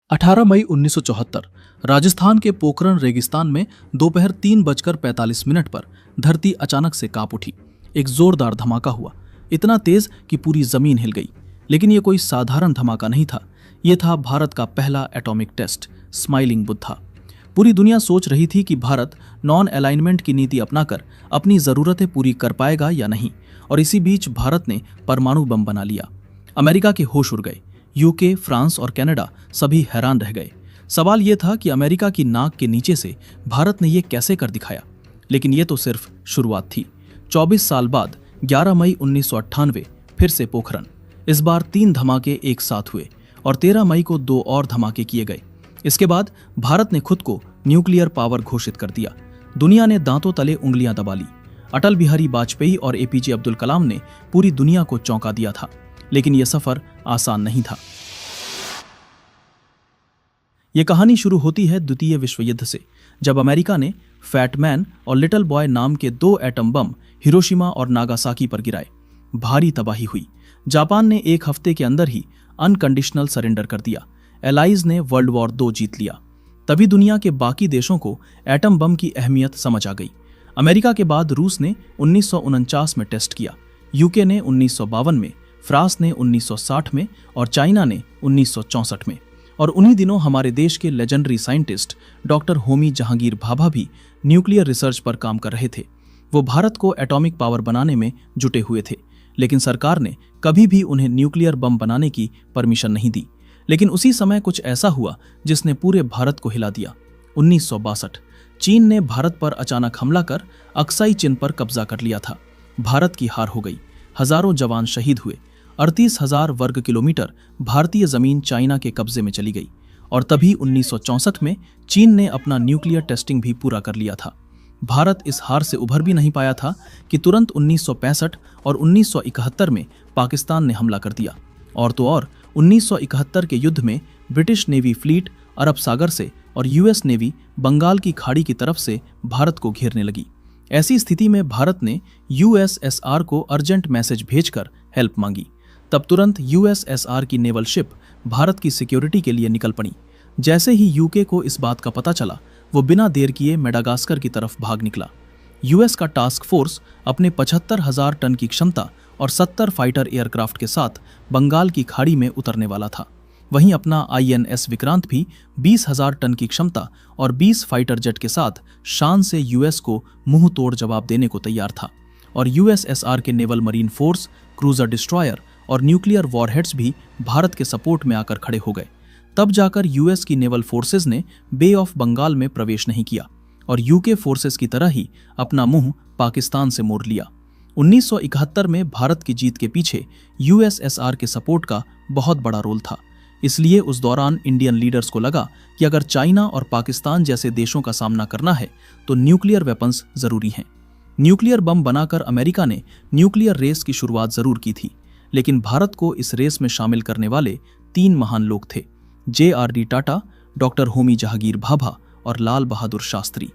18 मई 1974 राजस्थान के पोखरण रेगिस्तान में दोपहर 3:45 पर धरती अचानक से कांप उठी। एक जोरदार धमाका हुआ, इतना तेज कि पूरी जमीन हिल गई। लेकिन यह कोई साधारण धमाका नहीं था, यह था भारत का पहला एटॉमिक टेस्ट, स्माइलिंग बुद्धा। पूरी दुनिया सोच रही थी कि भारत नॉन अलाइनमेंट की नीति अपनाकर अपनी जरूरतें पूरी कर पाएगा या नहीं, और इसी बीच भारत ने परमाणु बम बना लिया। अमेरिका के होश उड़ गए। यूके, फ्रांस और कनाडा सभी हैरान रह गए। सवाल यह था कि अमेरिका की नाक के नीचे से भारत ने यह कैसे कर दिखाया। लेकिन यह तो सिर्फ शुरुआत थी। 24 साल बाद 11 मई 1998 फिर से पोखरण। इस बार 3 धमाके एक साथ हुए और 13 मई को 2 और धमाके किए गए। इसके बाद भारत ने खुद को न्यूक्लियर पावर घोषित कर दिया। दुनिया ने दांतों तले उंगलियां दबा ली। अटल बिहारी वाजपेयी और एपीजे अब्दुल कलाम ने पूरी दुनिया को चौंका दिया था। लेकिन यह सफर आसान नहीं था। यह कहानी शुरू होती है द्वितीय विश्व युद्ध से, जब अमेरिका ने फैट मैन और लिटिल बॉय नाम के 2 एटम बम हिरोशिमा और नागासाकी पर गिराए। भारी तबाही हुई। जापान ने 1 हफ्ते के अंदर ही अनकंडीशनल सरेंडर कर दिया। एलाइज ने वर्ल्ड वॉर 2 जीत लिया। तभी दुनिया के बाकी देशों को एटम बम की अहमियत समझ आ गई। अमेरिका के बाद रूस ने 1949 में टेस्ट किया, यूके ने 1952 में, फ्रांस ने 1960 में और चाइना ने 1964 में। और उन्हीं दिनों हमारे देश के legendary scientist doctor Homi Jahangir Bhabha भी न्यूक्लियर रिसर्च पर काम कर रहे थे। वो भारत को एटॉमिक पावर बनाने में जुटे हुए थे, लेकिन सरकार ने कभी भी उन्हें न्यूक्लियर बम बनाने की परमिशन नहीं दी। लेकिन उसी समय कुछ ऐसा हुआ जिसने पूरे भारत को हिला दिया। 1962 चीन ने भारत पर अचानक हमला कर अक्साई चिन पर कब्जा कर लिया था। भारत की हार हो गई। हजारों जवान शहीद हुए। 38,000 वर्ग किलोमीटर भारतीय जमीन चाइना के कब्जे में चली गई। और तभी 1964 में चीन ने अपना न्यूक्लियर टेस्टिंग भी पूरा कर लिया था। भारत इस हार से उभर भी नहीं पाया था कि तुरंत 1965 और 1971 में पाकिस्तान ने हमला कर दिया। और तो और 1971 के युद्ध में ब्रिटिश नेवी फ्लीट अरब सागर से और यूएस नेवी बंगाल की खाड़ी की तरफ से भारत को घेरने लगी। ऐसी स्थिति में भारत ने यूएसएसआर को अर्जेंट मैसेज भेजकर हेल्प मांगी। तब तुरंत यूएसएसआर की नेवल शिप भारत की सिक्योरिटी के लिए निकल पड़ी। जैसे ही यूके को इस बात का पता चला, वो बिना देर किए मेडागास्कर की तरफ भाग निकला। यूएस का टास्क फोर्स अपने 75,000 टन की क्षमता और 70 फाइटर एयरक्राफ्ट के साथ बंगाल की खाड़ी में उतरने वाला था। वहीं अपना आईएनएस विक्रांत भी 20,000 टन की क्षमता और 20 फाइटर जेट के साथ शान से यूएस को मुंह तोड़ जवाब देने को तैयार था। और यूएसएसआर के naval marine force, cruiser destroyer और न्यूक्लियर वॉरहेड्स भी भारत के सपोर्ट में आकर खड़े हो गए। तब जाकर यूएस की नेवल फोर्सेस ने बे ऑफ बंगाल में प्रवेश नहीं किया और यूके फोर्सेस की तरह ही अपना मुंह पाकिस्तान से मोड़ लिया। 1971 में भारत की जीत के पीछे यूएसएसआर के सपोर्ट का बहुत बड़ा रोल था। इसलिए उस दौरान इंडियन लीडर्स को लगा कि अगर चाइना और पाकिस्तान जैसे देशों का सामना करना है तो न्यूक्लियर वेपन्स जरूरी हैं। न्यूक्लियर बम बनाकर अमेरिका ने न्यूक्लियर रेस की शुरुआत जरूर की थी, लेकिन भारत को इस रेस में शामिल करने वाले 3 महान लोग थे, जे.आर.डी. टाटा, डॉक्टर होमी जहांगीर भाभा और लाल बहादुर शास्त्री।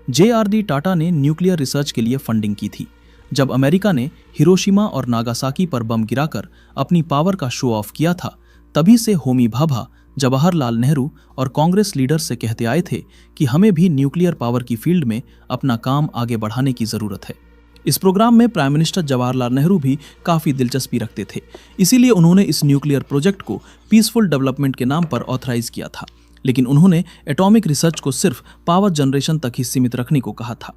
जे.आर.डी. टाटा ने न्यूक्लियर रिसर्च के लिए फंडिंग की थी। जब अमेरिका ने हिरोशिमा और नागासाकी पर बम गिराकर अपनी पावर का शो ऑफ किया था, तभी से होमी भाभा जवाहरलाल नेहरू और कांग्रेस लीडर्स से कहते आए थे कि हमें भी न्यूक्लियर पावर की फील्ड में अपना काम आगे बढ़ाने की जरूरत है। इस प्रोग्राम में प्राइम मिनिस्टर जवाहरलाल नेहरू भी काफी दिलचस्पी रखते थे। इसीलिए उन्होंने इस न्यूक्लियर प्रोजेक्ट को पीसफुल डेवलपमेंट के नाम पर ऑथराइज किया था। लेकिन उन्होंने एटॉमिक रिसर्च को सिर्फ पावर जनरेशन तक ही सीमित रखने को कहा था।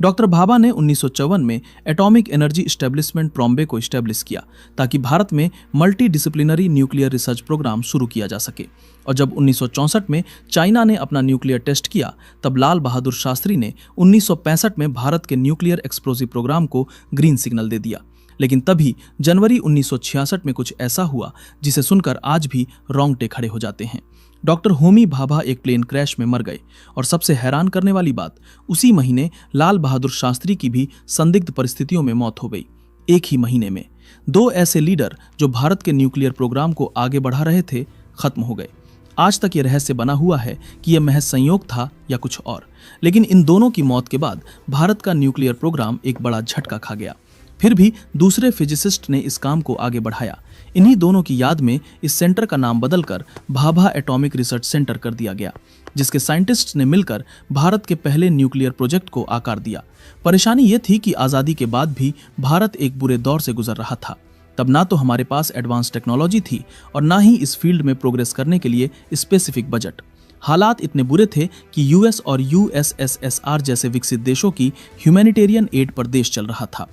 डॉक्टर भाभा ने 1954 में एटॉमिक एनर्जी एस्टेब्लिशमेंट बॉम्बे को एस्टेब्लिश किया ताकि भारत में multi disciplinary nuclear research programme शुरू किया जा सके। और जब 1964 में चाइना ने अपना न्यूक्लियर टेस्ट किया, तब लाल बहादुर शास्त्री ने 1965 में भारत के न्यूक्लियर एक्सप्लोजिव प्रोग्राम को ग्रीन सिग्नल दे दिया। लेकिन तभी जनवरी 1966 में कुछ ऐसा हुआ जिसे सुनकर आज भी रोंगटे खड़े हो जाते हैं। डॉक्टर होमी भाभा एक प्लेन क्रैश में मर गए और सबसे हैरान करने वाली बात, उसी महीने लाल बहादुर शास्त्री की भी संदिग्ध परिस्थितियों में मौत हो गई। एक ही महीने में 2 ऐसे लीडर जो भारत के न्यूक्लियर प्रोग्राम को आगे बढ़ा रहे थे, खत्म हो गए। आज तक ये रहस्य बना हुआ है कि यह महज संयोग था या कुछ और। लेकिन इन दोनों की मौत के बाद भारत का न्यूक्लियर प्रोग्राम एक बड़ा झटका खा गया। फिर भी दूसरे फिजिसिस्ट ने इस काम को आगे बढ़ाया। इन्हीं दोनों की याद में इस सेंटर का नाम बदलकर भाभा एटॉमिक रिसर्च सेंटर कर दिया गया, जिसके साइंटिस्ट्स ने मिलकर भारत के पहले न्यूक्लियर प्रोजेक्ट को आकार दिया। परेशानी यह थी कि आज़ादी के बाद भी भारत एक बुरे दौर से गुजर रहा था। तब ना तो हमारे पास एडवांस टेक्नोलॉजी थी और ना ही इस फील्ड में प्रोग्रेस करने के लिए स्पेसिफिक बजट। हालात इतने बुरे थे कि यूएस और यूएसएसआर जैसे विकसित देशों की ह्यूमैनिटेरियन एड पर देश चल रहा था।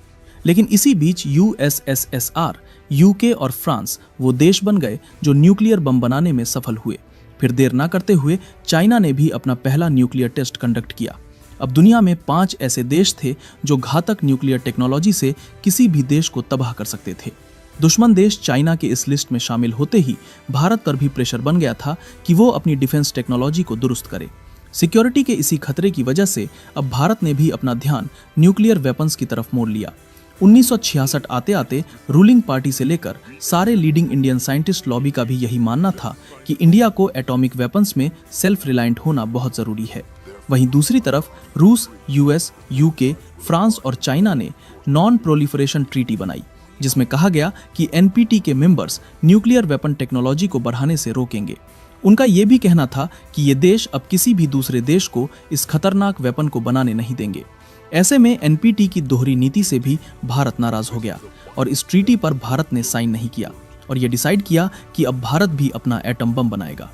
लेकिन इसी बीच यूएसएसआर, यूके और फ्रांस वो देश बन गए जो न्यूक्लियर बम बनाने में सफल हुए। फिर देर ना करते हुए चाइना ने भी अपना पहला न्यूक्लियर टेस्ट कंडक्ट किया। अब दुनिया में 5 ऐसे देश थे जो घातक न्यूक्लियर टेक्नोलॉजी से किसी भी देश को तबाह कर सकते थे। दुश्मन देश चाइना के इस लिस्ट में शामिल होते ही भारत पर भी प्रेशर बन गया था कि वो अपनी डिफेंस टेक्नोलॉजी को दुरुस्त करे। सिक्योरिटी के इसी खतरे की वजह से अब भारत ने भी अपना ध्यान न्यूक्लियर वेपन्स की तरफ मोड़ लिया। 1966 आते आते रूलिंग पार्टी से लेकर सारे लीडिंग इंडियन साइंटिस्ट लॉबी का भी यही मानना था कि इंडिया को एटॉमिक वेपन्स में सेल्फ रिलायंट होना बहुत जरूरी है। वहीं दूसरी तरफ रूस, यूएस, यूके, फ्रांस और चाइना ने नॉन प्रोलिफरेशन ट्रीटी बनाई, जिसमें कहा गया कि एनपीटी के मेंबर्स न्यूक्लियर वेपन टेक्नोलॉजी को बढ़ाने से रोकेंगे। उनका यह भी कहना था कि ये देश अब किसी भी दूसरे देश को इस खतरनाक वेपन को बनाने नहीं देंगे। ऐसे में एनपीटी की दोहरी नीति से भी भारत नाराज हो गया और इस ट्रीटी पर भारत ने साइन नहीं किया और ये डिसाइड किया कि अब भारत भी अपना एटम बम बनाएगा।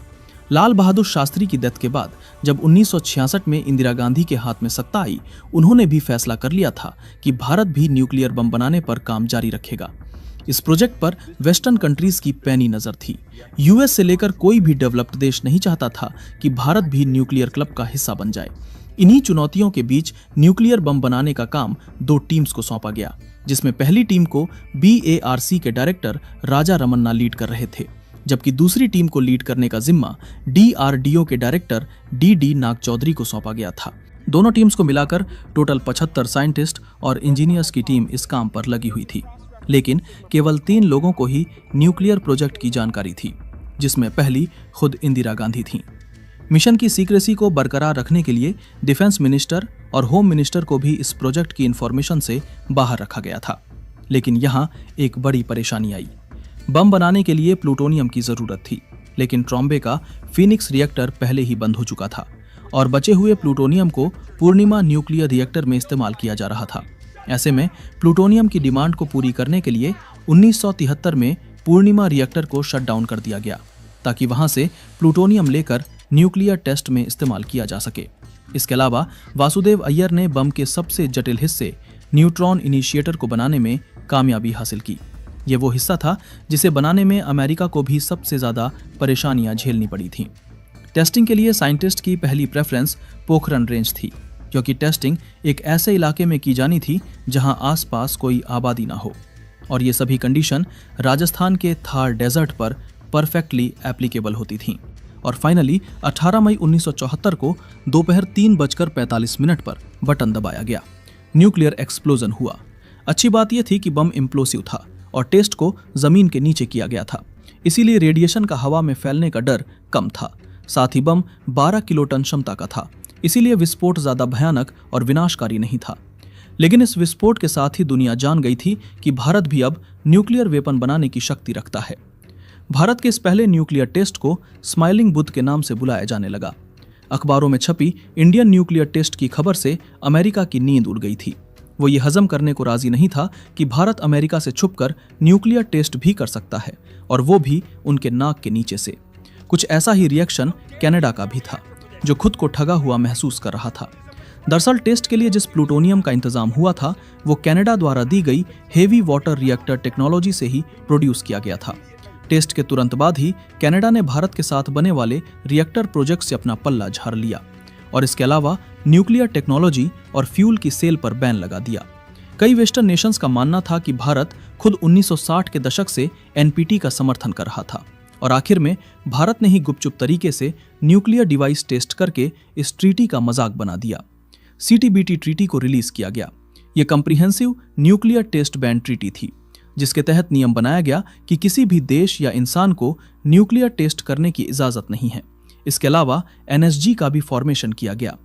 लाल बहादुर शास्त्री की डेथ के बाद जब 1966 में इंदिरा गांधी के हाथ में सत्ता आई, उन्होंने भी फैसला कर लिया था कि भारत भी न्यूक्लियर बम बनाने पर काम जारी रखेगा। इस प्रोजेक्ट पर वेस्टर्न कंट्रीज की पैनी नजर थी। यूएस से लेकर कोई भी डेवलप्ड देश नहीं चाहता था कि भारत भी न्यूक्लियर क्लब का हिस्सा बन जाए। इन्हीं चुनौतियों के बीच न्यूक्लियर बम बनाने का काम 2 टीम्स को सौंपा गया, जिसमें पहली टीम को BARC के डायरेक्टर राजा रमन्ना लीड कर रहे थे, जबकि दूसरी टीम को लीड करने का जिम्मा DRDO के डायरेक्टर DD नाग चौधरी को सौंपा गया था। दोनों टीम्स को मिलाकर टोटल 75 साइंटिस्ट और इंजीनियर्स की टीम इस काम पर लगी हुई थी। लेकिन केवल 3 लोगों को ही न्यूक्लियर प्रोजेक्ट की जानकारी थी, जिसमें पहली खुद इंदिरा गांधी थीं। मिशन की सीक्रेसी को बरकरार रखने के लिए डिफेंस मिनिस्टर और होम मिनिस्टर को भी इस प्रोजेक्ट की इंफॉर्मेशन से बाहर रखा गया था। लेकिन यहाँ एक बड़ी परेशानी आई। बम बनाने के लिए प्लूटोनियम की जरूरत थी, लेकिन ट्रॉम्बे का फीनिक्स रिएक्टर पहले ही बंद हो चुका था और बचे हुए प्लूटोनियम को पूर्णिमा न्यूक्लियर रिएक्टर में इस्तेमाल किया जा रहा था। ऐसे में प्लूटोनियम की डिमांड को पूरी करने के लिए 1973 में पूर्णिमा रिएक्टर को शट डाउन कर दिया गया, ताकि वहां से प्लूटोनियम लेकर न्यूक्लियर टेस्ट में इस्तेमाल किया जा सके। इसके अलावा वासुदेव अय्यर ने बम के सबसे जटिल हिस्से न्यूट्रॉन इनिशिएटर को बनाने में कामयाबी हासिल की। ये वो हिस्सा था जिसे बनाने में अमेरिका को भी सबसे ज्यादा परेशानियां झेलनी पड़ी थीं। टेस्टिंग के लिए साइंटिस्ट की पहली प्रेफरेंस पोखरन रेंज थी, क्योंकि टेस्टिंग एक ऐसे इलाके में की जानी थी जहां आसपास कोई आबादी ना हो, और ये सभी कंडीशन राजस्थान के थार डेजर्ट पर परफेक्टली एप्लीकेबल होती थीं। और फाइनली 18 मई 1974 को दोपहर 3:45 पर बटन दबाया गया। न्यूक्लियर एक्सप्लोजन हुआ। अच्छी बात यह थी कि बम इम्प्लोसिव था और टेस्ट को जमीन के नीचे किया गया था, इसीलिए रेडिएशन का हवा में फैलने का डर कम था। साथ ही बम 12 किलोटन क्षमता का था, इसीलिए विस्फोट ज्यादा भयानक और विनाशकारी नहीं था। लेकिन इस विस्फोट के साथ ही दुनिया जान गई थी कि भारत भी अब न्यूक्लियर वेपन बनाने की शक्ति रखता है। भारत के इस पहले न्यूक्लियर टेस्ट को स्माइलिंग बुद्ध के नाम से बुलाया जाने लगा। अखबारों में छपी इंडियन न्यूक्लियर टेस्ट की खबर से अमेरिका की नींद उड़ गई थी। वो ये हजम करने को राजी नहीं था कि भारत अमेरिका से छुपकर न्यूक्लियर टेस्ट भी कर सकता है, और वो भी उनके नाक के नीचे से। कुछ ऐसा ही रिएक्शन कनाडा का भी था, जो खुद को ठगा हुआ महसूस कर रहा था। दरअसल टेस्ट के लिए जिस प्लूटोनियम का इंतजाम हुआ था, वो कनाडा द्वारा दी गई हेवी वाटर रिएक्टर टेक्नोलॉजी से ही प्रोड्यूस किया गया था। टेस्ट के तुरंत बाद ही कनाडा ने भारत के साथ बने वाले रिएक्टर प्रोजेक्ट से अपना पल्ला झाड़ लिया और इसके अलावा न्यूक्लियर टेक्नोलॉजी और फ्यूल की सेल पर बैन लगा दिया। कई वेस्टर्न नेशंस का मानना था कि भारत खुद 1960 के दशक से एनपीटी का समर्थन कर रहा था, और आखिर में भारत ने ही गुपचुप तरीके से न्यूक्लियर डिवाइस टेस्ट करके इस ट्रीटी का मजाक बना दिया। CTBT ट्रीटी को रिलीज किया गया। यह comprehensive nuclear test ban treaty थी, जिसके तहत नियम बनाया गया कि किसी भी देश या इंसान को न्यूक्लियर टेस्ट करने की इजाजत नहीं है। इसके अलावा NSG का भी फॉर्मेशन किया गया।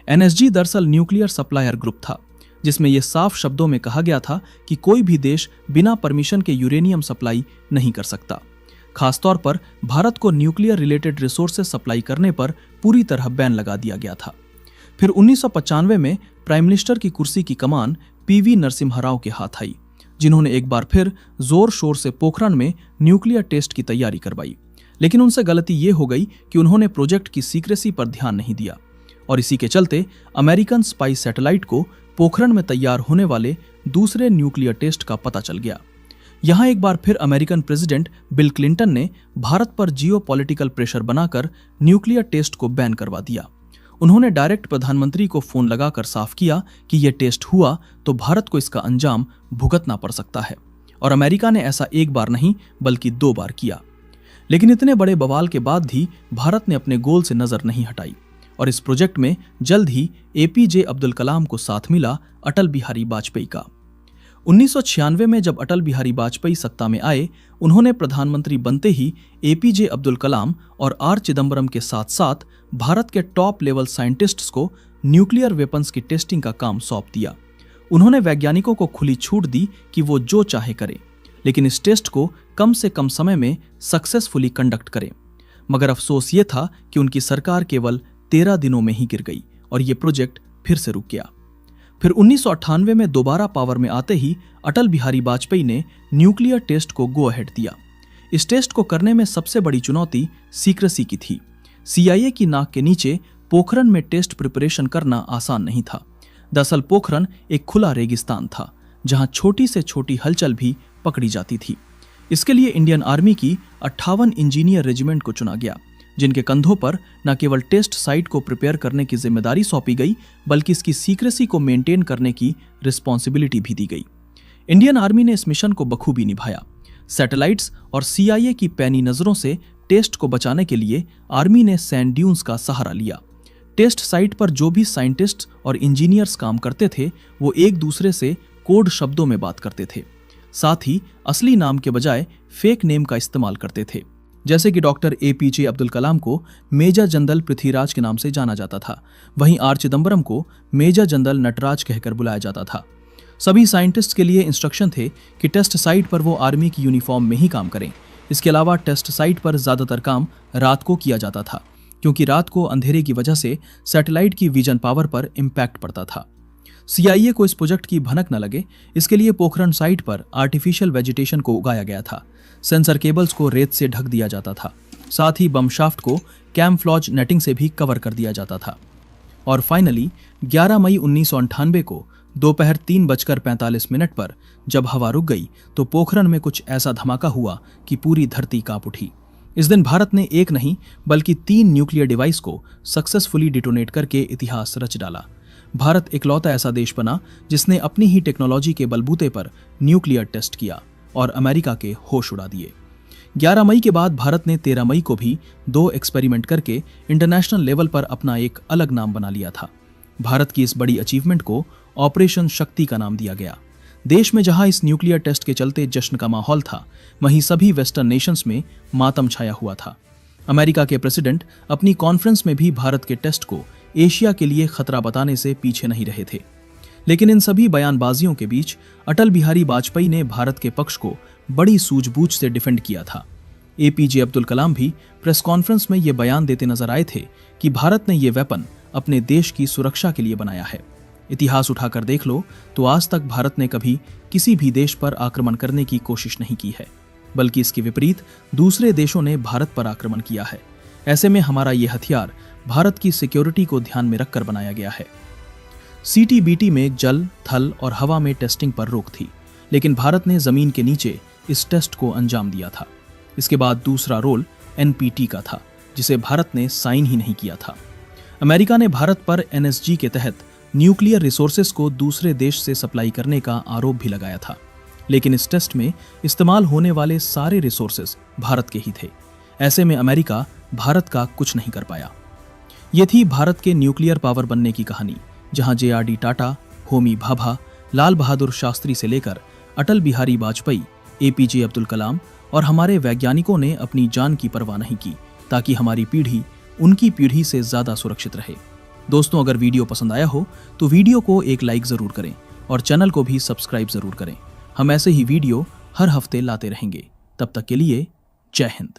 NSG दरअसल न्यूक्लियर सप्लायर ग्रुप था, जिसमें यह साफ शब्दों में कहा गया था कि कोई भी देश बिना परमिशन के यूरेनियम सप्लाई नहीं कर सकता। खासतौर पर भारत को न्यूक्लियर रिलेटेड रिसोर्सेज सप्लाई करने पर पूरी तरह बैन लगा दिया गया था। फिर 1995 में प्राइम मिनिस्टर की कुर्सी की कमान पीवी नरसिम्हा राव के हाथ आई, जिन्होंने एक बार फिर जोर शोर से पोखरण में न्यूक्लियर टेस्ट की तैयारी करवाई। लेकिन उनसे गलती ये हो गई कि उन्होंने प्रोजेक्ट की सीक्रेसी पर ध्यान नहीं दिया और इसी के चलते अमेरिकन स्पाई सैटेलाइट को पोखरण में तैयार होने वाले दूसरे न्यूक्लियर टेस्ट का पता चल गया। यहां एक बार फिर अमेरिकन प्रेसिडेंट बिल क्लिंटन ने भारत पर जियोपॉलिटिकल प्रेशर बनाकर न्यूक्लियर टेस्ट को बैन करवा दिया। उन्होंने डायरेक्ट प्रधानमंत्री को फोन लगाकर साफ किया कि यह टेस्ट हुआ तो भारत को इसका अंजाम भुगतना पड़ सकता है, और अमेरिका ने ऐसा एक बार नहीं बल्कि 2 बार किया। लेकिन इतने बड़े बवाल के बाद भी भारत ने अपने गोल से नजर नहीं हटाई और इस प्रोजेक्ट में जल्द ही एपीजे अब्दुल कलाम को साथ मिला अटल बिहारी वाजपेयी का। 1996 में जब अटल बिहारी वाजपेयी सत्ता में आए, उन्होंने प्रधानमंत्री बनते ही एपीजे अब्दुल कलाम और आर चिदम्बरम के साथ साथ भारत के टॉप लेवल साइंटिस्ट्स को न्यूक्लियर वेपन्स की टेस्टिंग का काम सौंप दिया। उन्होंने वैज्ञानिकों को खुली छूट दी कि वो जो चाहे करें, लेकिन इस टेस्ट को कम से कम समय में सक्सेसफुली कंडक्ट करें। मगर अफसोस ये था कि उनकी सरकार केवल 13 दिनों में ही गिर गई और ये प्रोजेक्ट फिर से रुक गया। फिर 1998 में दोबारा पावर में आते ही अटल बिहारी वाजपेयी ने न्यूक्लियर टेस्ट को गो अहेड दिया। इस टेस्ट को करने में सबसे बड़ी चुनौती सीक्रेसी की थी। CIA की नाक के नीचे पोखरण में टेस्ट प्रिपरेशन करना आसान नहीं था। दरअसल पोखरण एक खुला रेगिस्तान था जहां छोटी से छोटी हलचल भी पकड़ी जाती थी। इसके लिए इंडियन आर्मी की 58 इंजीनियर रेजिमेंट को चुना गया, जिनके कंधों पर न केवल टेस्ट साइट को प्रिपेयर करने की जिम्मेदारी सौंपी गई बल्कि इसकी सीक्रेसी को मेंटेन करने की रिस्पॉन्सिबिलिटी भी दी गई। इंडियन आर्मी ने इस मिशन को बखूबी निभाया। सैटेलाइट्स और CIA की पैनी नजरों से टेस्ट को बचाने के लिए आर्मी ने सैंड ड्यून्स का सहारा लिया। टेस्ट साइट पर जो भी साइंटिस्ट और इंजीनियर्स काम करते थे वो एक दूसरे से कोड शब्दों में बात करते थे। साथ ही असली नाम के बजाय फेक नेम का इस्तेमाल करते थे। जैसे कि डॉक्टर एपीजे अब्दुल कलाम को मेजर जनरल पृथ्वीराज के नाम से जाना जाता था, वहीं आर चिदम्बरम को मेजर जनरल नटराज कहकर बुलाया जाता था। सभी साइंटिस्ट के लिए इंस्ट्रक्शन थे कि टेस्ट साइट पर वो आर्मी की यूनिफॉर्म में ही काम करें। इसके अलावा टेस्ट साइट पर ज्यादातर काम रात को किया जाता था, क्योंकि रात को अंधेरे की वजह से सैटेलाइट की विजन पावर पर इम्पैक्ट पड़ता था। CIA को इस प्रोजेक्ट की भनक न लगे, इसके लिए पोखरण साइट पर आर्टिफिशियल वेजिटेशन को उगाया गया था। सेंसर केबल्स को रेत से ढक दिया जाता था। साथ ही बम शाफ्ट को कैमफ्लॉज नेटिंग से भी कवर कर दिया जाता था। और फाइनली 11 मई 1998 को दोपहर 3:45 पर जब हवा रुक गई तो पोखरण में कुछ ऐसा धमाका हुआ कि पूरी धरती कांप उठी। इस दिन भारत ने एक नहीं बल्कि 3 न्यूक्लियर डिवाइस को सक्सेसफुली डिटोनेट करके इतिहास रच डाला। भारत इकलौता ऐसा देश बना जिसने अपनी ही टेक्नोलॉजी के बलबूते पर न्यूक्लियर टेस्ट किया और अमेरिका के होश उड़ा दिए। 11 मई के बाद भारत ने 13 मई को भी 2 एक्सपेरिमेंट करके इंटरनेशनल लेवल पर अपना एक अलग नाम बना लिया था। भारत की इस बड़ी अचीवमेंट को ऑपरेशन शक्ति का नाम दिया गया। देश में जहां इस न्यूक्लियर टेस्ट के चलते जश्न का माहौल था, वहीं सभी वेस्टर्न नेशंस में मातम छाया हुआ था। अमेरिका के प्रेसिडेंट अपनी कॉन्फ्रेंस में भी भारत के टेस्ट को एशिया के लिए खतरा बताने से पीछे नहीं रहे थे। लेकिन इन सभी बयानबाजियों के बीच अटल बिहारी वाजपेयी ने भारत के पक्ष को बड़ी सूझबूझ से डिफेंड किया था। एपीजे अब्दुल कलाम भी प्रेस कॉन्फ्रेंस में ये बयान देते नजर आए थे कि भारत ने ये वेपन अपने देश की सुरक्षा के लिए बनाया है। इतिहास उठाकर देख लो तो आज तक भारत ने कभी किसी भी देश पर आक्रमण करने की कोशिश नहीं की है, बल्कि इसके विपरीत दूसरे देशों ने भारत पर आक्रमण किया है। ऐसे में हमारा ये हथियार भारत की सिक्योरिटी को ध्यान में रखकर बनाया गया है। CTBT में जल, थल और हवा में टेस्टिंग पर रोक थी, लेकिन भारत ने जमीन के नीचे इस टेस्ट को अंजाम दिया था। इसके बाद दूसरा रोल NPT का था, जिसे भारत ने साइन ही नहीं किया था। अमेरिका ने भारत पर NSG के तहत न्यूक्लियर रिसोर्सेस को दूसरे देश से सप्लाई करने का आरोप भी लगाया था, लेकिन इस टेस्ट में इस्तेमाल होने वाले सारे रिसोर्सेस भारत के ही थे। ऐसे में अमेरिका भारत का कुछ नहीं कर पाया। ये थी भारत के न्यूक्लियर पावर बनने की कहानी, जहां JRD टाटा, होमी भाभा, लाल बहादुर शास्त्री से लेकर अटल बिहारी वाजपेयी, APJ अब्दुल कलाम और हमारे वैज्ञानिकों ने अपनी जान की परवाह नहीं की, ताकि हमारी पीढ़ी उनकी पीढ़ी से ज्यादा सुरक्षित रहे। दोस्तों, अगर वीडियो पसंद आया हो तो वीडियो को एक लाइक जरूर करें और चैनल को भी सब्सक्राइब जरूर करें। हम ऐसे ही वीडियो हर हफ्ते लाते रहेंगे। तब तक के लिए जय हिंद।